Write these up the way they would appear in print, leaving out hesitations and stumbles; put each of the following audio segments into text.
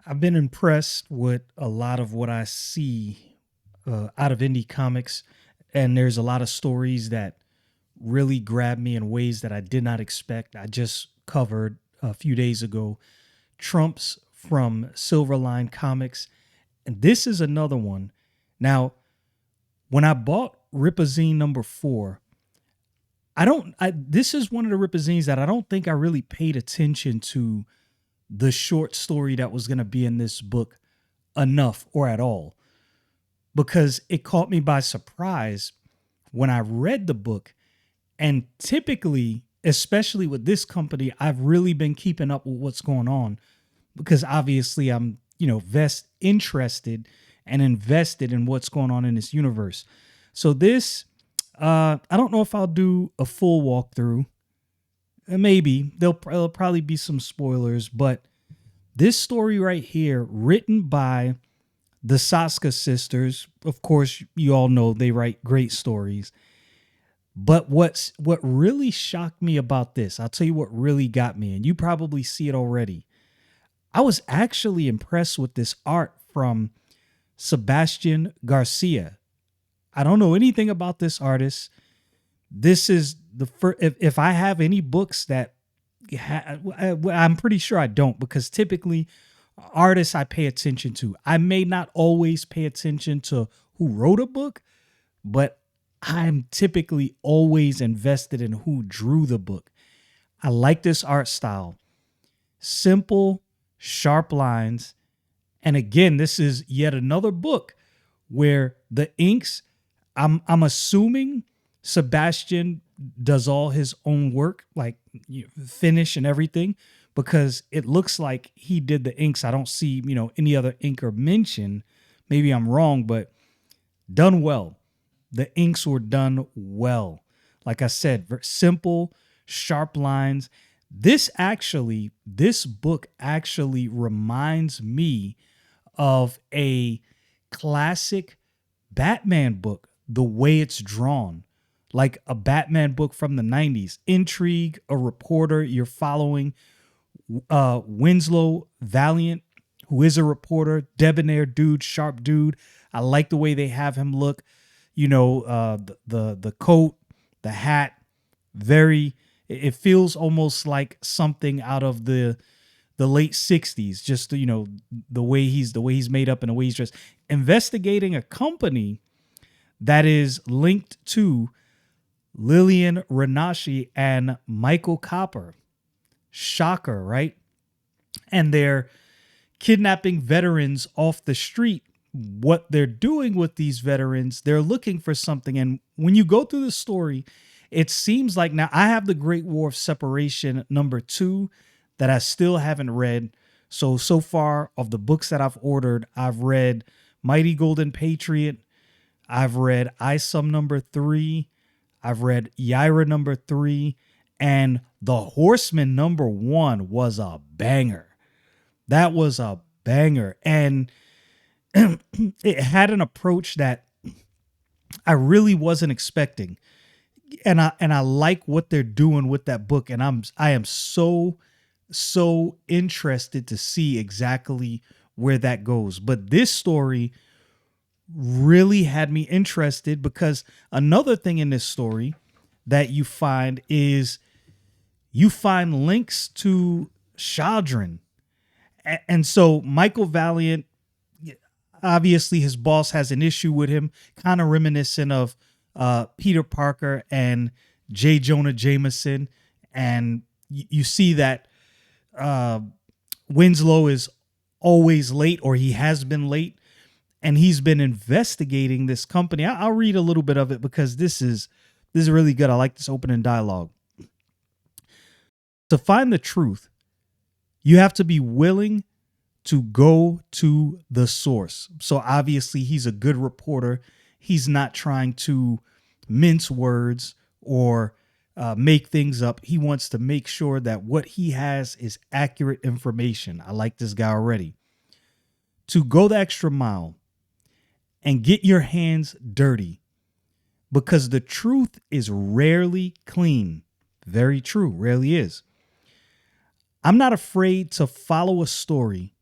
I've been impressed with a lot of what I see out of indie comics, and there's a lot of stories that really grab me in ways that I did not expect. I just covered a few days ago Trumps from Silverline Comics, and this is another one. Now, when I bought RippaZine number 4, I don't. This is one of the RippaZines that I don't think I really paid attention to the short story that was going to be in this book enough or at all, because it caught me by surprise when I read the book. And typically, especially with this company, I've really been keeping up with what's going on because obviously I'm, vest interested and invested in what's going on in this universe. So this, I don't know if I'll do a full walkthrough. Maybe there'll probably be some spoilers, but this story right here, written by the Soska sisters, of course, you all know they write great stories. But what really shocked me about this, I'll tell you what really got me, and you probably see it already. I was actually impressed with this art from Sebastian Garcia. I don't know anything about this artist. This is the first. If I have any books that I'm pretty sure I don't, because typically artists I pay attention to. I may not always pay attention to who wrote a book, but I'm typically always invested in who drew the book. I like this art style. Simple, sharp lines. And again, this is yet another book where the inks, I'm assuming Sebastian does all his own work, like finish and everything, because it looks like he did the inks. I don't see, any other inker mention. Maybe I'm wrong, but done well. The inks were done well. Like I said, simple, sharp lines. This book actually reminds me of a classic Batman book, the way it's drawn, like a Batman book from the 90s. Intrigue, a reporter, you're following Winslow Valiant, who is a reporter, debonair dude, sharp dude. I like the way they have him look. The coat, the hat, very. It feels almost like something out of the late 60s. Just the way he's made up and the way he's dressed. Investigating a company that is linked to Lilian, Ronashi, and Michael Copper. Shocker, right? And they're kidnapping veterans off the street. What they're doing with these veterans, they're looking for something. And when you go through the story, it seems like, now I have the Great War of Separation number 2 that I still haven't read. So far of the books that I've ordered, I've read Mighty Golden Patriot. I've read Isum number 3. I've read Yaira number 3. And The Horseman number 1 was a banger. That was a banger. And it had an approach that I really wasn't expecting. And I like what they're doing with that book. And I am so interested to see exactly where that goes. But this story really had me interested, because another thing in this story that you find is you find links to Chadran. And so Michael Valiant, obviously his boss has an issue with him, kind of reminiscent of Peter Parker and J. Jonah Jameson. And you see that Winslow is always late, or he has been late, and he's been investigating this company. I'll read a little bit of it because this is really good. I like this opening dialogue. To find the truth, you have to be willing to go to the source. So obviously he's a good reporter. He's not trying to mince words or make things up. He wants to make sure that what he has is accurate information. I like this guy already. To go the extra mile and get your hands dirty, because the truth is rarely clean. Very true, rarely is. I'm not afraid to follow a story.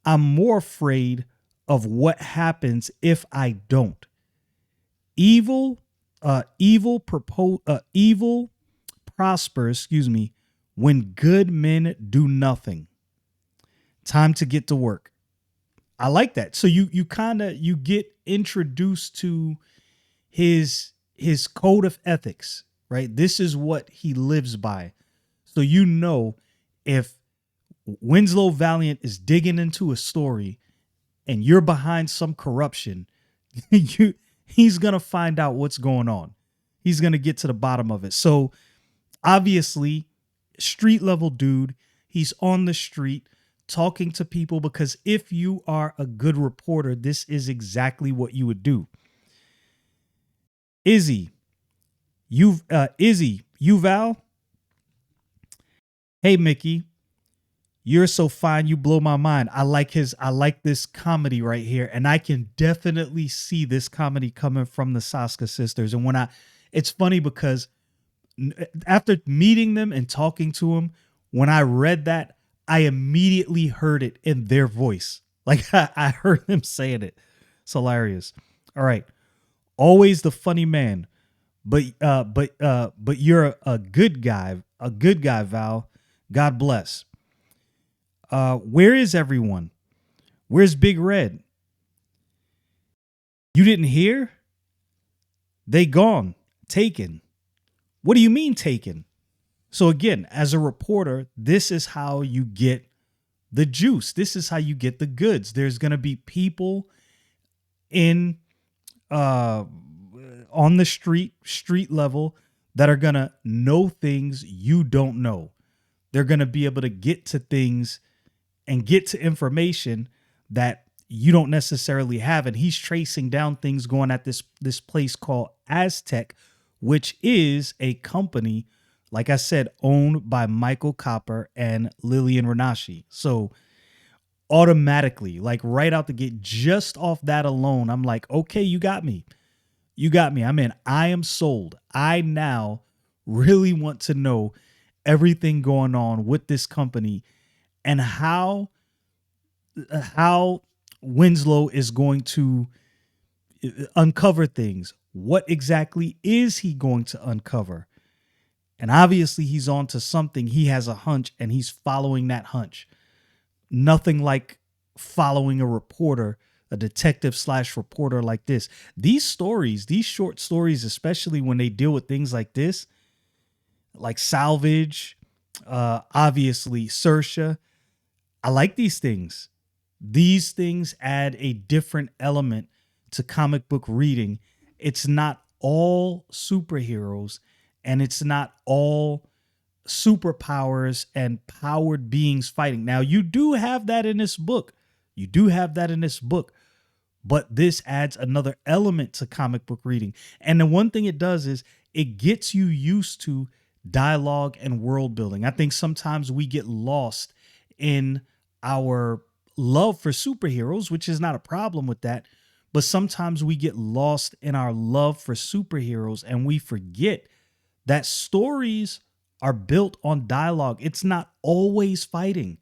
I'm more afraid of what happens if I don't. Evil, evil prospers, when good men do nothing. Time to get to work. I like that. So you kind of you get introduced to his code of ethics, right? This is what he lives by. So you know if Winslow Valiant is digging into a story and you're behind some corruption, he's gonna find out what's going on. He's gonna get to the bottom of it. So obviously, street level dude, he's on the street talking to people because if you are a good reporter, this is exactly what you would do. You Val. Hey Mickey, you're so fine, you blow my mind. I like this comedy right here, and I can definitely see this comedy coming from the Soska sisters. And it's funny because after meeting them and talking to them, when I read that, I immediately heard it in their voice. Like I heard them saying it. It's hilarious. All right. Always the funny man. But you're a good guy. A good guy, Val. God bless. Where is everyone? Where's Big Red? You didn't hear? They gone. Taken. What do you mean taken? So again, as a reporter, this is how you get the juice. This is how you get the goods. There's going to be people in on the street level that are going to know things you don't know. They're going to be able to get to things and get to information that you don't necessarily have. And he's tracing down things going at this place called Aztec, which is a company, like I said, owned by Michael Copper and Lilian Ronashi. So automatically, like right out the gate, just off that alone, I'm like, okay, you got me. You got me. I'm in. I am sold. I now really want to know everything going on with this company and how Winslow is going to uncover things. What exactly is he going to uncover? And obviously he's on to something. He has a hunch and he's following that hunch. Nothing like following a reporter, a detective / reporter like this. These stories, these short stories, especially when they deal with things like this, like salvage, obviously Saoirse, I like these things. These things add a different element to comic book reading. It's not all superheroes and it's not all superpowers and powered beings fighting. Now, you do have that in this book. You do have that in this book. But this adds another element to comic book reading. And the one thing it does is it gets you used to dialogue and world building. I think sometimes we get lost in our love for superheroes, which is not a problem with that. But sometimes we get lost in our love for superheroes and we forget that stories are built on dialogue. It's not always fighting.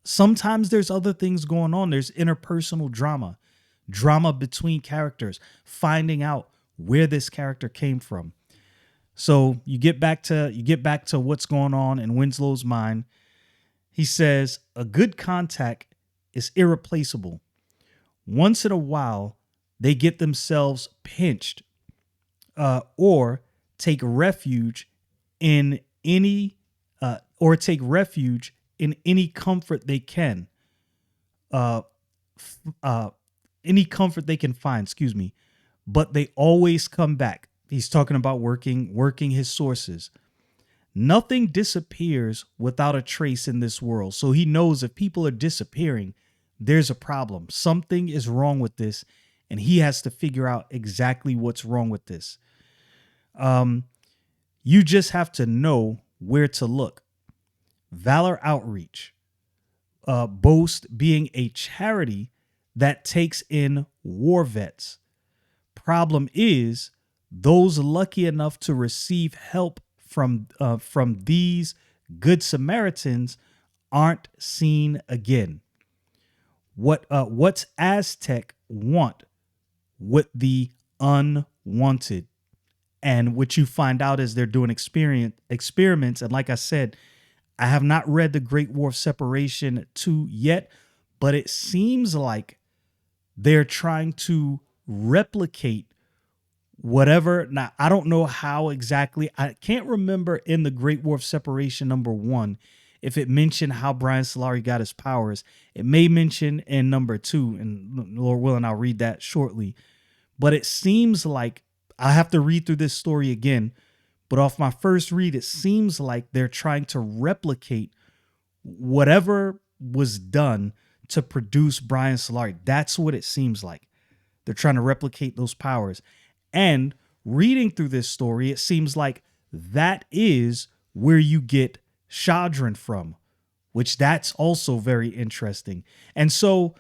Sometimes there's other things going on. There's interpersonal drama between characters, finding out where this character came from. So you get back to what's going on in Winslow's mind. He says a good contact is irreplaceable. Once in a while, they get themselves pinched or take refuge in any comfort they can. Any comfort they can find, but they always come back. He's talking about working his sources. Nothing disappears without a trace in this world. So he knows if people are disappearing, there's a problem. Something is wrong with this, and he has to figure out exactly what's wrong with this. You just have to know where to look. Valor Outreach boasts being a charity that takes in war vets. Problem is, those lucky enough to receive help from these good Samaritans aren't seen again. What's Aztec want with the unwanted? And what you find out is they're doing experiments. And like I said, I have not read the Great War of Separation 2 yet, but it seems like they're trying to replicate whatever. Now, I don't know how exactly. I can't remember in the Great War of Separation #1 if it mentioned how Bryan Solari got his powers. It may mention in #2, and Lord willing, I'll read that shortly. But it seems like I have to read through this story again. But off my first read, it seems like they're trying to replicate whatever was done to produce Bryan Solari. That's what it seems like. They're trying to replicate those powers. And reading through this story, it seems like that is where you get Chadran from, which that's also very interesting. And so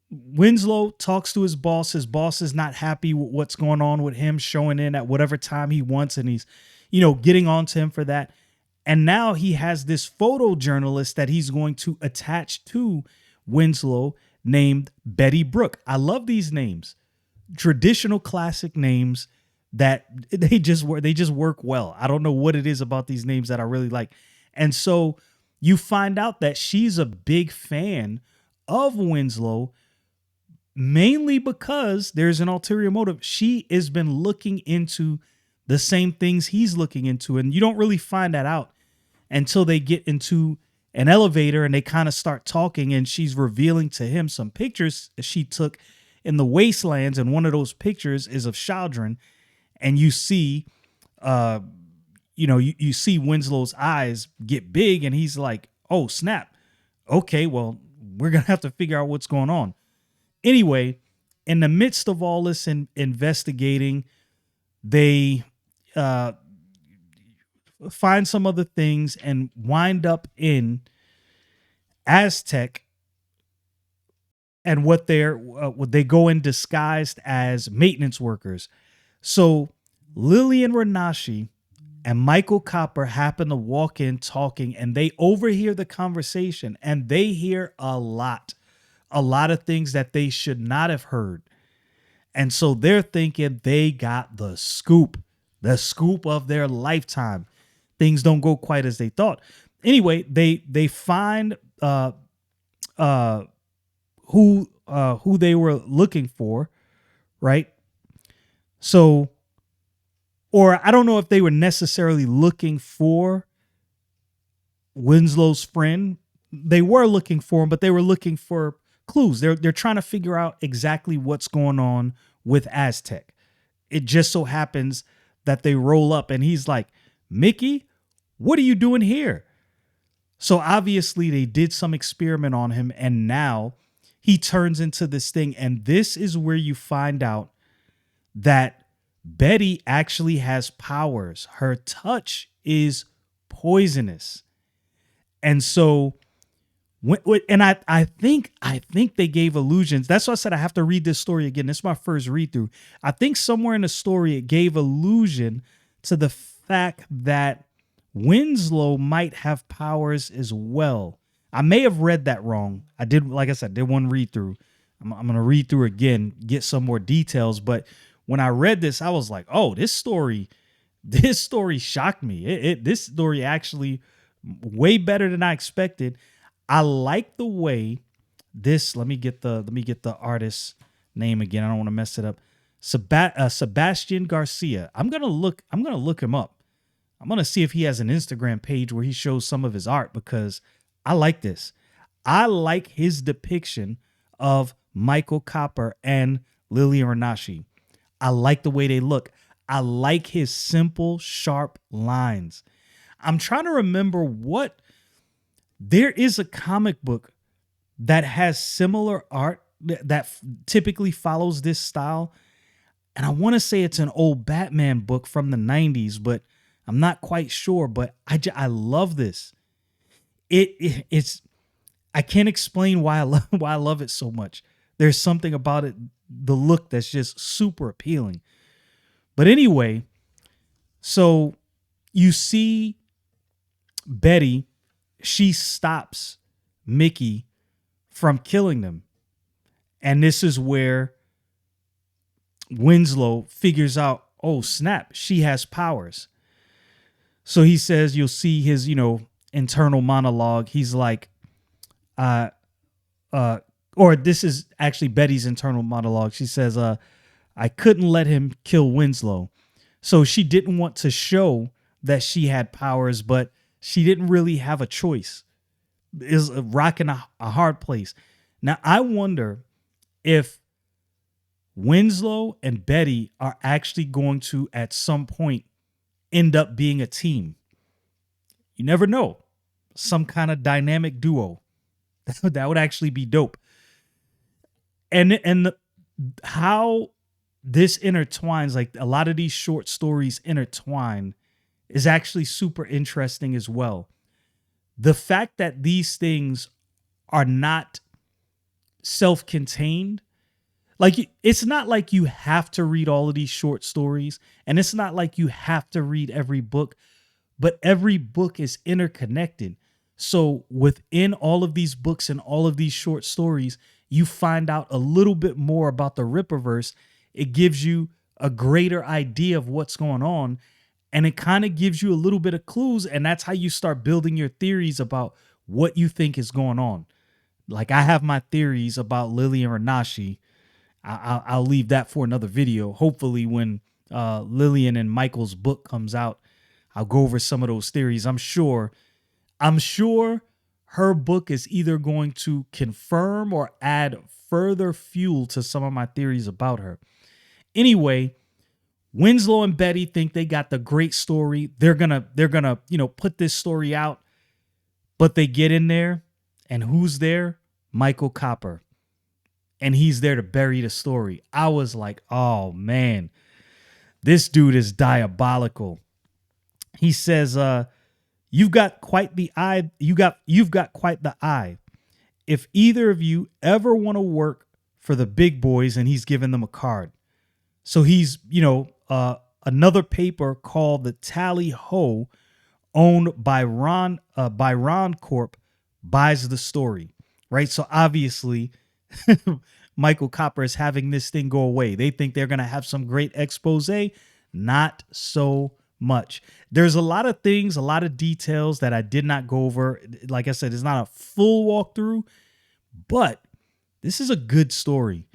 Winslow talks to his boss. His boss is not happy with what's going on with him showing in at whatever time he wants. And he's, getting on to him for that. And now he has this photojournalist that he's going to attach to Winslow named Betty Brook. I love these names. Traditional classic names that they just work well. I don't know what it is about these names that I really like. And so you find out that she's a big fan of Winslow, mainly because there's an ulterior motive. She has been looking into the same things he's looking into. And you don't really find that out until they get into an elevator and they kind of start talking, and she's revealing to him some pictures she took in the wastelands. And one of those pictures is of Chadran. And you see, you see Winslow's eyes get big, and he's like, oh, snap. Okay, well, we're going to have to figure out what's going on. Anyway, in the midst of all this investigating, they find some other things and wind up in Aztec, and what they go in disguised as maintenance workers. So Lilian Ronashi and Michael Copper happen to walk in talking, and they overhear the conversation, and they hear a lot of things that they should not have heard. And so they're thinking they got the scoop of their lifetime. Things don't go quite as they thought. Anyway, they find who they were looking for, right? So, or I don't know if they were necessarily looking for Winslow's friend. They were looking for him, but they were looking for clues. They're trying to figure out exactly what's going on with Aztec. It just so happens that they roll up, and he's like, Mickey, what are you doing here? So obviously they did some experiment on him, and now he turns into this thing. And this is where you find out that Betty actually has powers. Her touch is poisonous. And so, and I think they gave illusions. That's why I said I have to read this story again. This is my first read through. I think somewhere in the story it gave allusion to the fact that Winslow might have powers as well. I may have read that wrong. I did, like I said, did one read through. I'm going to read through again, get some more details. But when I read this, I was like, oh, this story shocked me. This story actually way better than I expected. I like the way this, let me get the artist's name again. I don't want to mess it up. Sebastian Garcia. I'm going to look him up. I'm going to see if he has an Instagram page where he shows some of his art, because I like this. I like his depiction of Michael Copper and Lilian Ronashi. I like the way they look. I like his simple, sharp lines. I'm trying to remember there is a comic book that has similar art that typically follows this style. And I want to say it's an old Batman book from the 90s, but I'm not quite sure. But I love this. It's I can't explain why I love it so much. There's something about it, the look, that's just super appealing. But anyway, so you see Betty, she stops Mickey from killing them. And this is where Winslow figures out, oh snap, she has powers. So he says, you'll see his, internal monologue. He's like, or this is actually Betty's internal monologue. She says, I couldn't let him kill Winslow. So she didn't want to show that she had powers, but she didn't really have a choice. Is rocking a hard place. Now, I wonder if Winslow and Betty are actually going to, at some point, end up being a team. You never know. Some kind of dynamic duo. That would actually be dope. And how this intertwines, like a lot of these short stories intertwine, is actually super interesting as well. The fact that these things are not self-contained, like it's not like you have to read all of these short stories, and it's not like you have to read every book, but every book is interconnected. So within all of these books and all of these short stories, you find out a little bit more about the Rippaverse. It gives you a greater idea of what's going on, and it kind of gives you a little bit of clues, and that's how you start building your theories about what you think is going on. Like I have my theories about Lilian and Ronashi. I'll leave that for another video. Hopefully when Lilian and Michael's book comes out, I'll go over some of those theories. I'm sure her book is either going to confirm or add further fuel to some of my theories about her. Anyway, Winslow and Betty think they got the great story. They're gonna, put this story out, but they get in there, and who's there? Michael Copper. And he's there to bury the story. I was like, oh man, this dude is diabolical. He says, you've got quite the eye. You've got quite the eye. If either of you ever want to work for the big boys, and he's giving them a card. So he's, another paper called the Tally Ho, owned by Ron Corp, buys the story, right? So obviously, Michael Copper is having this thing go away. They think they're going to have some great expose. Not so much. There's a lot of things, a lot of details that I did not go over. Like I said, it's not a full walkthrough, but this is a good story.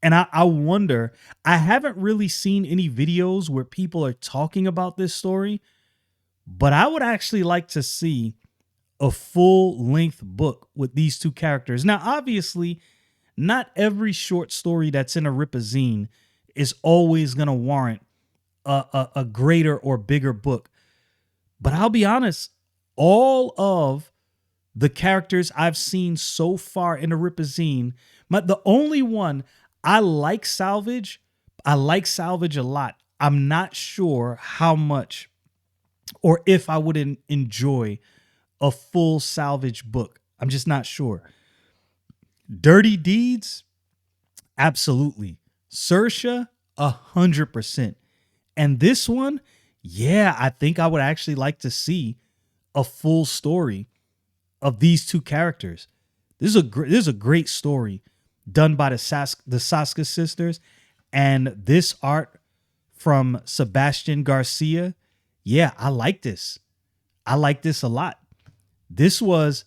And I wonder, I haven't really seen any videos where people are talking about this story, but I would actually like to see a full-length book with these two characters. Now, obviously, not every short story that's in a RippaZine is always going to warrant a greater or bigger book. But I'll be honest, all of the characters I've seen so far in a RippaZine, the only one I like Salvage a lot. I'm not sure how much or if I would enjoy a full Salvage book. I'm just not sure. Dirty Deeds, absolutely. Saoirse, 100%. And this one, yeah, I think I would actually like to see a full story of these two characters. This is a great story done by the Soska sisters, and this art from Sebastian Garcia. Yeah, I like this. I like this a lot. This was,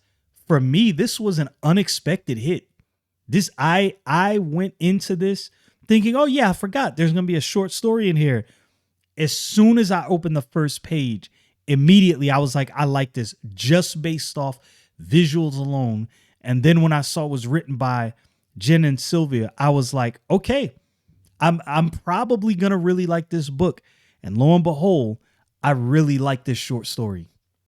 for me, this was an unexpected hit. I went into this thinking, oh yeah, I forgot there's going to be a short story in here. As soon as I opened the first page, immediately I was like, I like this just based off visuals alone. And then when I saw it was written by Jen and Sylvia, I was like, okay, I'm probably going to really like this book. And lo and behold, I really like this short story.